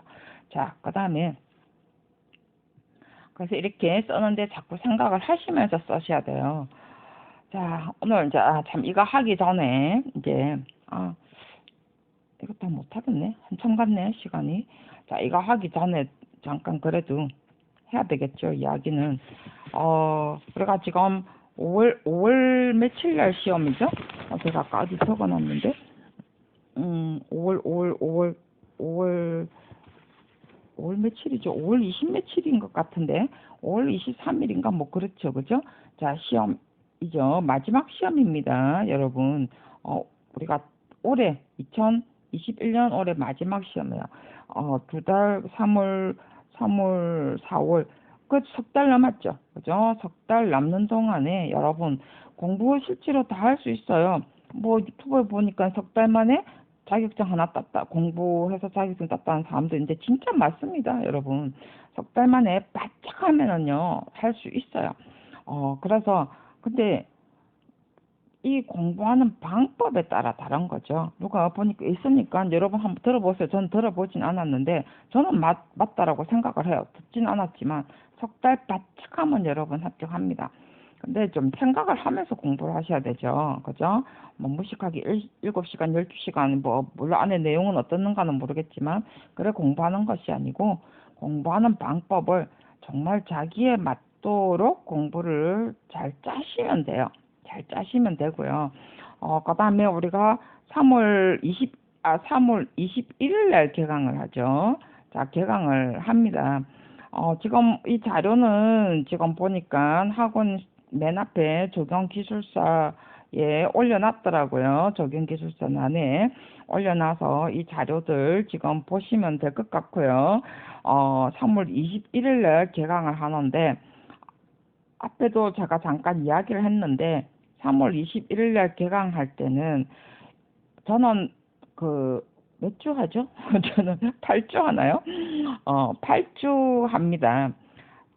Speaker 1: 자, 그 다음에 그래서 이렇게 쓰는데 자꾸 생각을 하시면서 쓰셔야 돼요. 자, 오늘 이제 참 이거 하기 전에 이제 이거 다 못하겠네. 한참 갔네 시간이. 자, 이거 하기 전에 잠깐 그래도 해야 되겠죠, 이야기는. 우리가 지금 5월 며칠 날 시험이죠? 제가 아까 어디 적어놨는데 5월 5월 며칠이죠? 5월 20 며칠인 것 같은데 5월 23일인가 뭐 그렇죠, 그죠? 자, 시험이죠. 마지막 시험입니다, 여러분. 우리가 올해 2021년 올해 마지막 시험이에요. 두 달, 3월, 4월, 그 석 달 남았죠, 그죠? 석 달 남는 동안에 여러분 공부 실제로 다 할 수 있어요. 뭐 유튜브에 보니까 석 달 만에 자격증 하나 땄다, 공부해서 자격증 땄다는 사람도 이제 진짜 많습니다, 여러분. 석 달 만에 바짝 하면은요, 할 수 있어요. 그래서, 근데 이 공부하는 방법에 따라 다른 거죠. 누가 보니까 있으니까 여러분 한번 들어보세요. 전 들어보진 않았는데, 저는 맞다라고 생각을 해요. 듣진 않았지만, 석 달 바짝 하면 여러분 합격합니다. 근데 좀 생각을 하면서 공부를 하셔야 되죠. 그죠? 뭐 무식하게 7시간, 12시간, 뭐, 물론 안에 내용은 어떻는가는 모르겠지만, 그래 공부하는 것이 아니고, 공부하는 방법을 정말 자기에 맞도록 공부를 잘 짜시면 돼요. 잘 짜시면 되고요. 그다음에 우리가 3월 21일 날 개강을 하죠. 자, 개강을 합니다. 지금 이 자료는 지금 보니까 학원 맨 앞에 적용기술사에 올려놨더라고요. 적용기술사란에 올려놔서 이 자료들 지금 보시면 될 것 같고요. 3월 21일 날 개강을 하는데, 앞에도 제가 잠깐 이야기를 했는데, 3월 21일 날 개강할 때는 저는 몇 주 하죠? 저는 8주 하나요? 8주 합니다.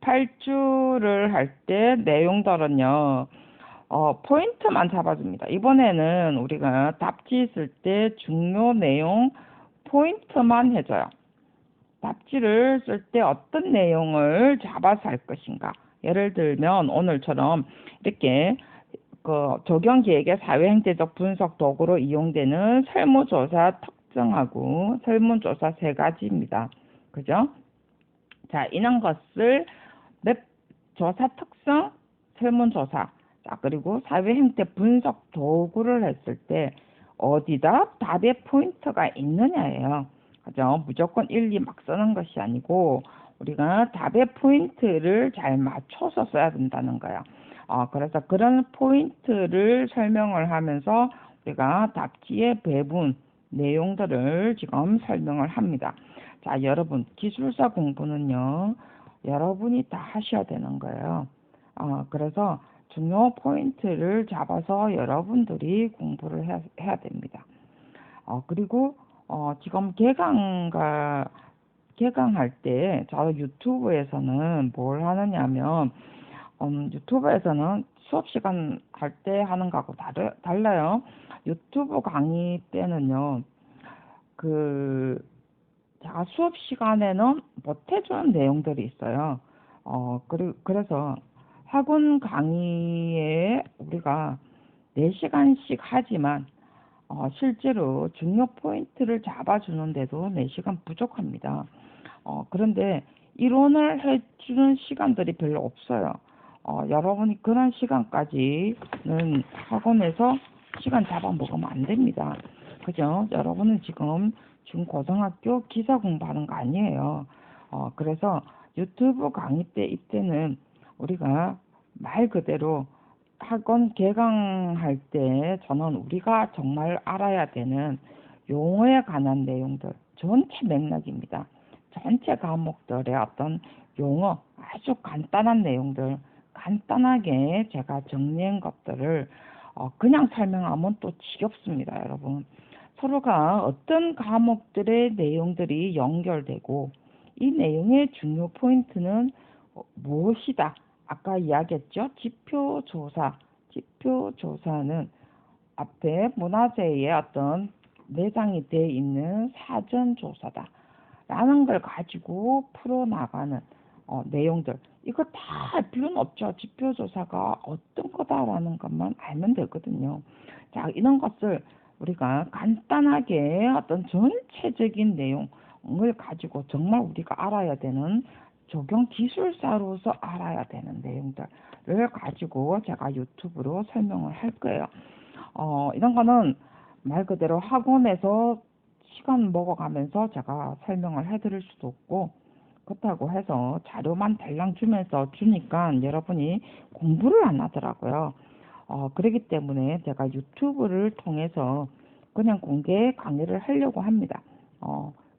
Speaker 1: 8주를 할 때 내용들은요, 포인트만 잡아줍니다. 이번에는 우리가 답지 쓸 때 중요 내용 포인트만 해줘요. 답지를 쓸 때 어떤 내용을 잡아서 할 것인가. 예를 들면 오늘처럼 이렇게 적용기획의 사회행태적 분석 도구로 이용되는 설문조사 특징하고 설문조사 세 가지입니다. 그죠? 자, 이런 것을 조사 특성, 설문조사, 자, 그리고 사회행태 분석 도구를 했을 때 어디다 답의 포인트가 있느냐예요. 그죠? 무조건 일리 막 쓰는 것이 아니고 우리가 답의 포인트를 잘 맞춰서 써야 된다는 거예요. 그래서 그런 포인트를 설명을 하면서 우리가 답지의 배분 내용들을 지금 설명을 합니다. 자, 여러분, 기술사 공부는요, 여러분이 다 하셔야 되는 거예요. 그래서 중요 포인트를 잡아서 여러분들이 공부를 해야 됩니다. 그리고 지금 개강할 때, 저 유튜브에서는 뭘 하느냐면, 유튜브에서는 수업 시간 할 때 하는 거하고 달라요. 유튜브 강의 때는요, 제가 수업 시간에는 못 해주는 내용들이 있어요. 그래서 학원 강의에 우리가 4시간씩 하지만, 실제로 중요 포인트를 잡아주는데도 4시간 부족합니다. 그런데 이론을 해주는 시간들이 별로 없어요. 여러분이 그런 시간까지는 학원에서 시간 잡아먹으면 안 됩니다. 그죠? 여러분은 지금 중고등학교 기사 공부하는 거 아니에요. 그래서 유튜브 강의 때 이때는 우리가 말 그대로 학원 개강할 때 저는 우리가 정말 알아야 되는 용어에 관한 내용들, 전체 맥락입니다. 전체 과목들의 어떤 용어, 아주 간단한 내용들, 간단하게 제가 정리한 것들을 그냥 설명하면 또 지겹습니다, 여러분. 서로가 어떤 과목들의 내용들이 연결되고 이 내용의 중요 포인트는 무엇이다. 아까 이야기했죠. 지표조사. 지표조사는 앞에 문화재의 어떤 내장이 되어 있는 사전조사다. 라는 걸 가지고 풀어나가는 내용들. 이거 다 할 필요는 없죠. 지표조사가 어떤 거다라는 것만 알면 되거든요. 자, 이런 것을 우리가 간단하게 어떤 전체적인 내용을 가지고 정말 우리가 알아야 되는 적용 기술사로서 알아야 되는 내용들을 가지고 제가 유튜브로 설명을 할 거예요. 이런 거는 말 그대로 학원에서 시간 먹어가면서 제가 설명을 해드릴 수도 없고, 그렇다고 해서 자료만 달랑 주면서 주니까 여러분이 공부를 안 하더라고요. 그렇기 때문에 제가 유튜브를 통해서 그냥 공개 강의를 하려고 합니다.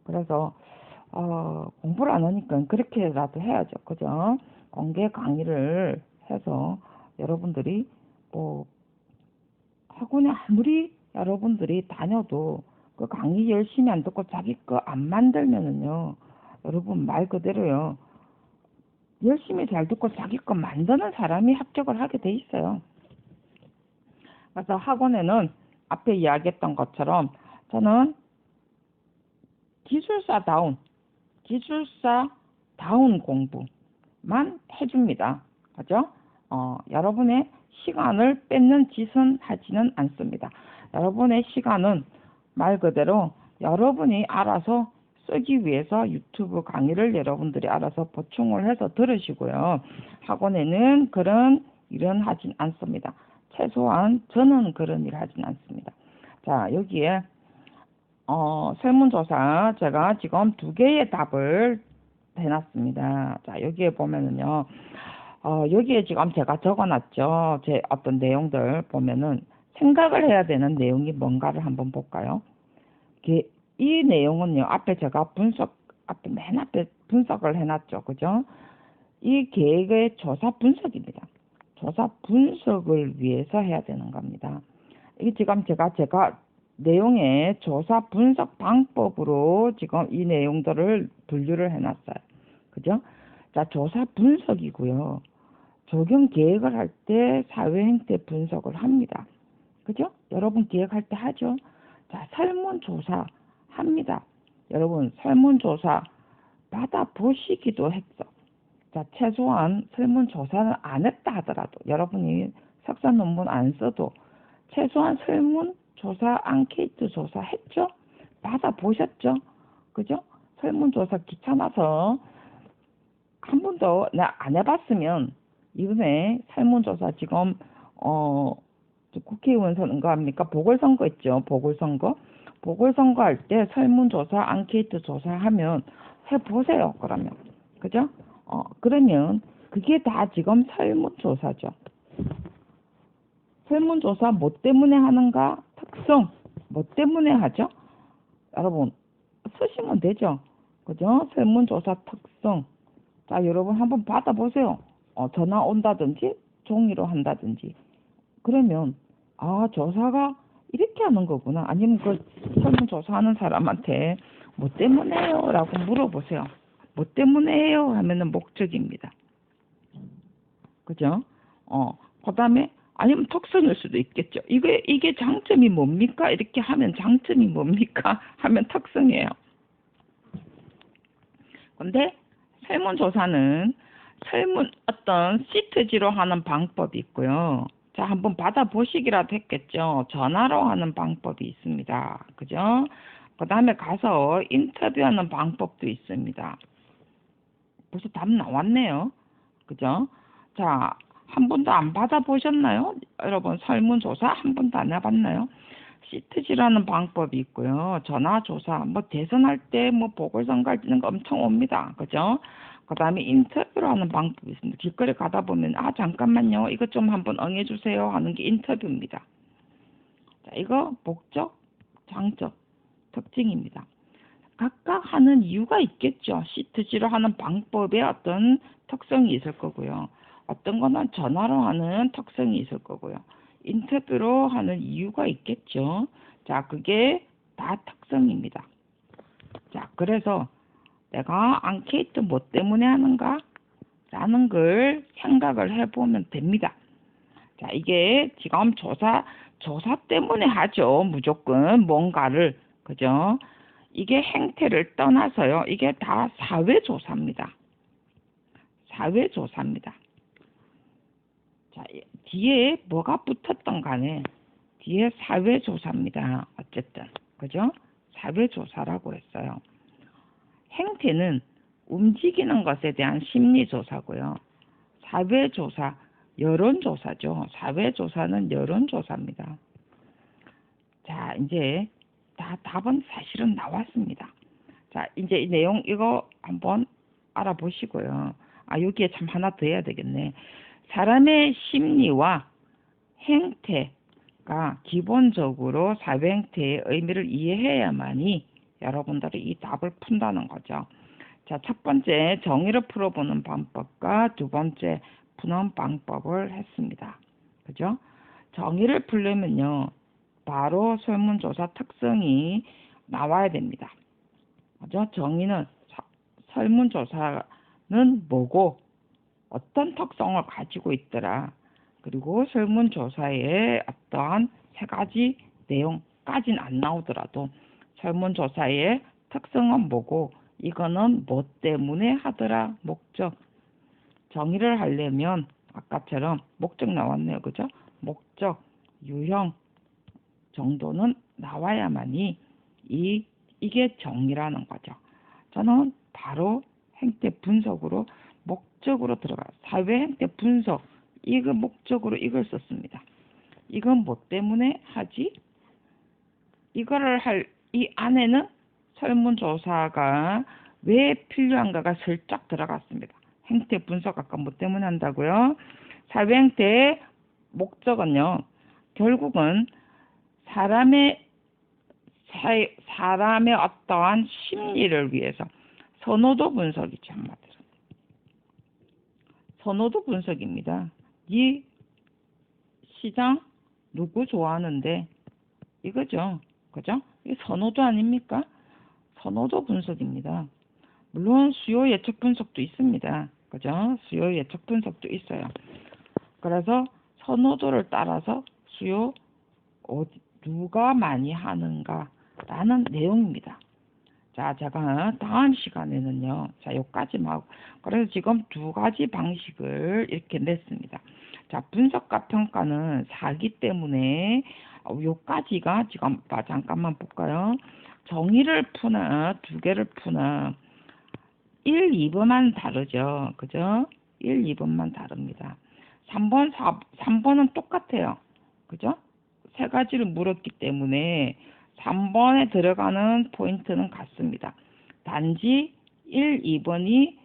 Speaker 1: 그래서 공부를 안 하니까 그렇게라도 해야죠. 그죠? 공개 강의를 해서 여러분들이 뭐 학원에 아무리 여러분들이 다녀도 그 강의 열심히 안 듣고 자기 거 안 만들면은요, 여러분 말 그대로요, 열심히 잘 듣고 자기 거 만드는 사람이 합격을 하게 돼 있어요. 그래서 학원에는 앞에 이야기했던 것처럼 저는 기술사다운, 기술사다운 공부만 해줍니다. 그죠? 여러분의 시간을 뺏는 짓은 하지는 않습니다. 여러분의 시간은 말 그대로 여러분이 알아서 쓰기 위해서 유튜브 강의를 여러분들이 알아서 보충을 해서 들으시고요. 학원에는 그런 일은 하진 않습니다. 최소한 저는 그런 일 하진 않습니다. 자, 여기에 설문조사 제가 지금 두 개의 답을 해놨습니다. 자, 여기에 보면은요, 여기에 지금 제가 적어놨죠. 제 어떤 내용들 보면은 생각을 해야 되는 내용이 뭔가를 한번 볼까요? 이 내용은요, 앞에 제가 맨 앞에 분석을 해놨죠. 그죠? 이 계획의 조사 분석입니다. 조사 분석을 위해서 해야 되는 겁니다. 이게 지금 제가 내용의 조사 분석 방법으로 지금 이 내용들을 분류를 해놨어요. 그죠? 자, 조사 분석이고요. 적용 계획을 할 때 사회 행태 분석을 합니다. 그죠? 여러분 기획할 때 하죠? 자, 설문조사 합니다. 여러분 설문조사 받아보시기도 했어. 자, 최소한 설문조사는 안 했다 하더라도 여러분이 석사 논문 안 써도 최소한 설문조사 앙케이트 조사 했죠? 받아보셨죠? 그죠? 설문조사 귀찮아서 한 번도 안 해봤으면 이번에 설문조사 지금 국회의원 선거 합니까? 보궐선거 있죠. 보궐선거 할 때 설문조사 앙케이트 조사하면 해보세요. 그러면 그죠? 그러면 그게 다 지금 설문조사죠. 설문조사 뭐 때문에 하는가? 특성 뭐 때문에 하죠? 여러분 쓰시면 되죠. 그죠? 설문조사 특성. 자, 여러분 한번 받아보세요. 전화 온다든지 종이로 한다든지. 그러면 조사가 이렇게 하는 거구나. 아니면 그 설문조사하는 사람한테 뭐 때문에요? 라고 물어보세요. 뭐 때문에요? 하면은 목적입니다. 그죠? 그 다음에 아니면 특성일 수도 있겠죠. 이게 장점이 뭡니까? 이렇게 하면 장점이 뭡니까? 하면 특성이에요. 근데 설문조사는 어떤 시트지로 하는 방법이 있고요. 자, 한번 받아보시기라도 했겠죠. 전화로 하는 방법이 있습니다. 그죠? 그 다음에 가서 인터뷰하는 방법도 있습니다. 벌써 답 나왔네요. 그죠? 자, 한 번도 안 받아보셨나요? 여러분, 설문조사 한 번도 안 해봤나요? 시트지라는 방법이 있고요. 전화조사, 뭐 대선할 때, 뭐 보궐선거 할 때는 엄청 옵니다. 그죠? 그 다음에 인터뷰를 하는 방법이 있습니다. 길거리 가다 보면, 잠깐만요. 이것 좀 한번 응해주세요. 하는 게 인터뷰입니다. 자, 이거 목적, 장점, 특징입니다. 각각 하는 이유가 있겠죠. 시트지로 하는 방법에 어떤 특성이 있을 거고요. 어떤 거는 전화로 하는 특성이 있을 거고요. 인터뷰로 하는 이유가 있겠죠. 자, 그게 다 특성입니다. 자, 그래서 내가 앙케이트 뭐 때문에 하는가? 라는 걸 생각을 해보면 됩니다. 자, 이게 지금 조사 때문에 하죠. 무조건 뭔가를. 그죠? 이게 행태를 떠나서요. 이게 다 사회조사입니다. 사회조사입니다. 자, 뒤에 뭐가 붙었던 간에 뒤에 사회조사입니다. 어쨌든. 그죠? 사회조사라고 했어요. 행태는 움직이는 것에 대한 심리조사고요. 사회조사, 여론조사죠. 사회조사는 여론조사입니다. 자, 이제 다 답은 사실은 나왔습니다. 자, 이제 이 내용 이거 한번 알아보시고요. 여기에 참 하나 더 해야 되겠네. 사람의 심리와 행태가 기본적으로 사회 행태의 의미를 이해해야만이 여러분들이 이 답을 푼다는 거죠. 자, 첫 번째 정의를 풀어보는 방법과 두 번째 푸는 방법을 했습니다. 그죠? 정의를 풀려면요, 바로 설문조사 특성이 나와야 됩니다. 그죠? 정의는 설문조사는 뭐고 어떤 특성을 가지고 있더라. 그리고 설문조사의 어떠한 세 가지 내용까지는 안 나오더라도 설문조사의 특성은 뭐고 이거는 뭐 때문에 하더라. 목적. 정의를 하려면 아까처럼 목적 나왔네요. 그죠? 목적, 유형 정도는 나와야만이 이게 정의라는 거죠. 저는 바로 행태 분석으로 목적으로 들어가 사회 행태 분석 이거 목적으로 이걸 썼습니다. 이건 뭐 때문에 하지? 이거를 할 이 안에는 설문조사가 왜 필요한가가 슬쩍 들어갔습니다. 행태 분석 아까 뭐 때문에 한다고요? 사회 행태의 목적은요, 결국은 사람의 어떠한 심리를 위해서 선호도 분석이죠. 한마디로 선호도 분석입니다. 이 시장 누구 좋아하는데 이거죠. 그죠? 이게 선호도 아닙니까? 선호도 분석입니다. 물론 수요 예측 분석도 있습니다. 그죠? 수요 예측 분석도 있어요. 그래서 선호도를 따라서 수요 누가 많이 하는가라는 내용입니다. 자, 제가 다음 시간에는요, 자, 요까지만 하고, 그래서 지금 두 가지 방식을 이렇게 냈습니다. 자, 분석과 평가는 사기 때문에 요까지가 지금 잠깐만 볼까요? 정의를 푸나 두 개를 푸나 1, 2번만 다르죠. 그죠? 1, 2번만 다릅니다. 3번은 똑같아요. 그죠? 세 가지를 물었기 때문에 3번에 들어가는 포인트는 같습니다. 단지 1, 2번에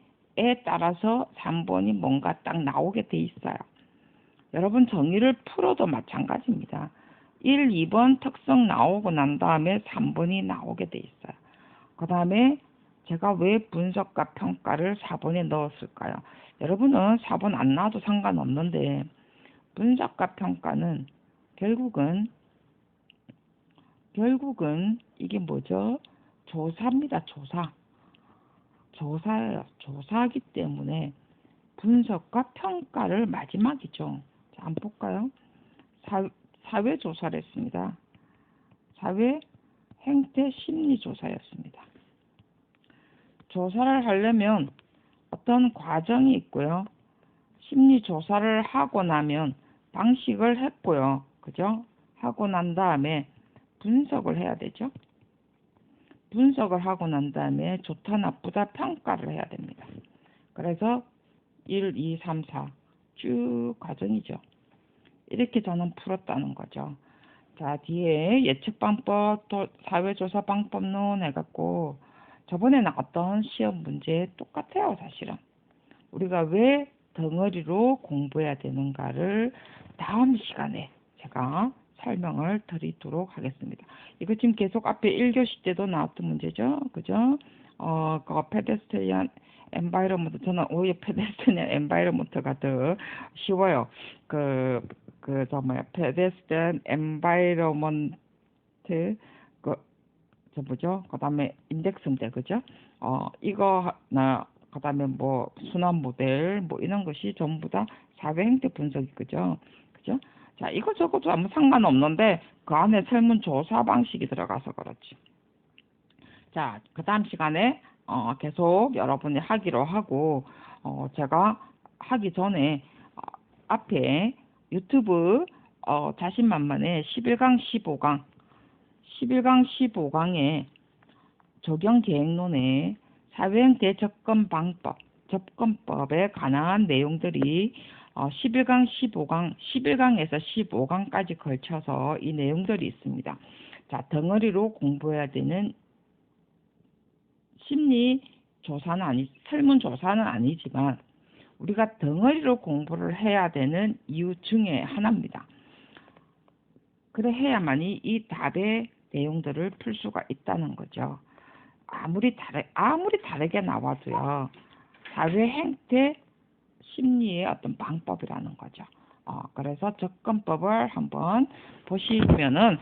Speaker 1: 따라서 3번이 뭔가 딱 나오게 돼 있어요. 여러분 정의를 풀어도 마찬가지입니다. 1, 2번 특성 나오고 난 다음에 3번이 나오게 돼 있어요. 그 다음에 제가 왜 분석과 평가를 4번에 넣었을까요? 여러분은 4번 안 나와도 상관없는데 분석과 평가는 결국은 이게 뭐죠? 조사입니다. 조사예요. 조사하기 때문에 분석과 평가를 마지막이죠. 자, 한번 볼까요? 사회 조사를 했습니다. 사회 행태 심리 조사였습니다. 조사를 하려면 어떤 과정이 있고요. 심리 조사를 하고 나면 방식을 했고요. 그죠? 하고 난 다음에 분석을 해야 되죠. 분석을 하고 난 다음에 좋다 나쁘다 평가를 해야 됩니다. 그래서 1, 2, 3, 4 쭉 과정이죠. 이렇게 저는 풀었다는 거죠. 자, 뒤에 예측방법 또 사회조사 방법론 해갖고 저번에 나왔던 시험 문제 똑같아요. 사실은 우리가 왜 덩어리로 공부해야 되는가를 다음 시간에 제가 설명을 드리도록 하겠습니다. 이거 지금 계속 앞에 1교시 때도 나왔던 문제죠. 그죠? 그 페데스트리안 엔바이러먼트, 저는 오히려 페데스트리안 엔바이러먼트가 더 쉬워요. 페데스트리안 엔바이러먼트, 저 뭐죠? 그 다음에 인덱스인데, 그죠? 그 다음에 뭐, 순환 모델, 뭐, 이런 것이 전부 다 사회 행태 분석이, 그죠? 그죠? 자, 이거 저것도 아무 상관없는데, 그 안에 설문조사 방식이 들어가서 그렇지. 자, 그 다음 시간에, 계속 여러분이 하기로 하고, 제가 하기 전에, 앞에 유튜브, 자신만만의 11강 15강에 적용 계획론에 사회행태 접근법에 관한 내용들이 11강, 11강에서 15강까지 걸쳐서 이 내용들이 있습니다. 자, 덩어리로 공부해야 되는 심리 설문조사는 아니지만 우리가 덩어리로 공부를 해야 되는 이유 중에 하나입니다. 그래 해야만이 이 답의 내용들을 풀 수가 있다는 거죠. 아무리 다르게 나와도요. 사회 행태 심리의 어떤 방법이라는 거죠. 그래서 접근법을 한번 보시면은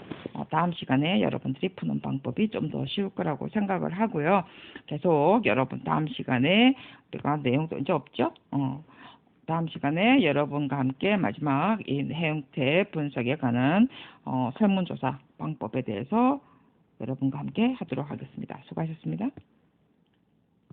Speaker 1: 다음 시간에 여러분들이 푸는 방법이 좀 더 쉬울 거라고 생각을 하고요. 계속 여러분 다음 시간에 우리가 내용도 이제 없죠? 다음 시간에 여러분과 함께 마지막 이 행태 분석에 관한 설문조사 방법에 대해서 여러분과 함께 하도록 하겠습니다. 수고하셨습니다.